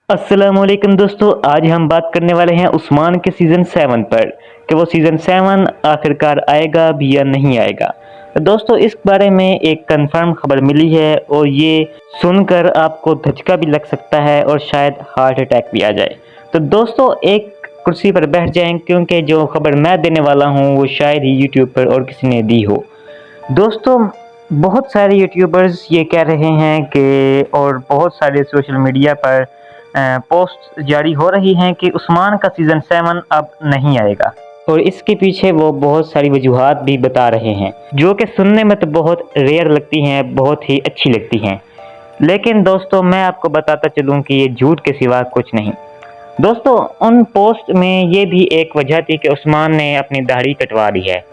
अस्सलामुअलैकुम दोस्तों, आज हम बात करने वाले हैं उस्मान के सीज़न 7 पर कि वो सीज़न 7 आखिरकार आएगा भी या नहीं आएगा। तो दोस्तों, इस बारे में एक कंफर्म खबर मिली है और ये सुनकर आपको धचका भी लग सकता है और शायद हार्ट अटैक भी आ जाए। तो दोस्तों, एक कुर्सी पर बैठ जाएं क्योंकि जो खबर मैं देने वाला हूँ वो शायद ही यूट्यूब पर और किसी ने दी हो। दोस्तों, बहुत सारे यूट्यूबर्स ये कह रहे हैं कि और बहुत सारे सोशल मीडिया पर पोस्ट जारी हो रही हैं कि उस्मान का सीज़न 7 अब नहीं आएगा और इसके पीछे वो बहुत सारी वजूहात भी बता रहे हैं जो कि सुनने में तो बहुत रेयर लगती हैं, बहुत ही अच्छी लगती हैं। लेकिन दोस्तों, मैं आपको बताता चलूं कि ये झूठ के सिवा कुछ नहीं। दोस्तों, उन पोस्ट में ये भी एक वजह थी कि उस्मान ने अपनी दाढ़ी कटवा दी है,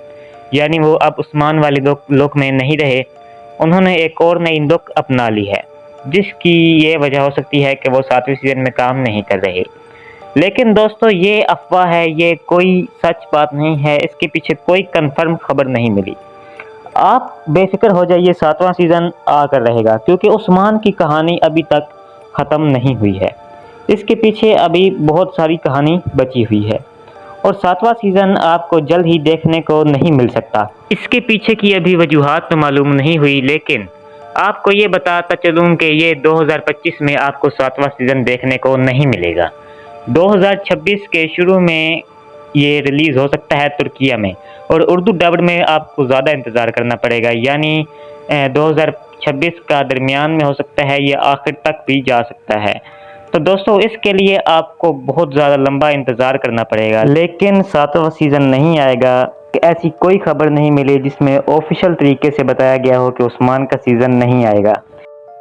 यानी वो अब उस्मान वाले लुक में नहीं रहे, उन्होंने एक और नई लुक अपना ली है, जिसकी ये वजह हो सकती है कि वो 7वें सीज़न में काम नहीं कर रहे। लेकिन दोस्तों, ये अफवाह है, ये कोई सच बात नहीं है, इसके पीछे कोई कंफर्म खबर नहीं मिली। आप बेफिक्र हो जाइए, 7वां सीज़न आकर रहेगा क्योंकि उस्मान की कहानी अभी तक ख़त्म नहीं हुई है। इसके पीछे अभी बहुत सारी कहानी बची हुई है और 7वां सीज़न आपको जल्द ही देखने को नहीं मिल सकता। इसके पीछे की अभी वजूहात तो मालूम नहीं हुई, लेकिन आपको ये बताता चलूँ कि ये 2025 में आपको 7वां सीज़न देखने को नहीं मिलेगा। 2026 के शुरू में ये रिलीज़ हो सकता है तुर्किया में, और उर्दू डब्ड में आपको ज़्यादा इंतज़ार करना पड़ेगा, यानी 2026 का दरमियान में हो सकता है, या आखिर तक भी जा सकता है। तो दोस्तों, इसके लिए आपको बहुत ज़्यादा लंबा इंतज़ार करना पड़ेगा। लेकिन 7वां सीज़न नहीं आएगा, ऐसी कोई खबर नहीं मिली जिसमें ऑफिशियल तरीके से बताया गया हो कि उस्मान का सीज़न नहीं आएगा।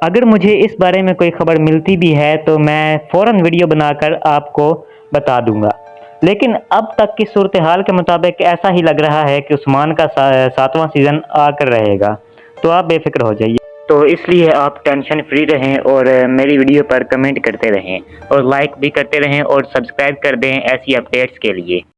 अगर मुझे इस बारे में कोई खबर मिलती भी है तो मैं फ़ौरन वीडियो बनाकर आपको बता दूंगा। लेकिन अब तक की सूरत हाल के मुताबिक ऐसा ही लग रहा है कि उस्मान का 7वां सीज़न आकर रहेगा। तो आप बेफिक्र हो जाइए। तो इसलिए आप टेंशन फ्री रहें और मेरी वीडियो पर कमेंट करते रहें और लाइक भी करते रहें और सब्सक्राइब कर दें ऐसी अपडेट्स के लिए।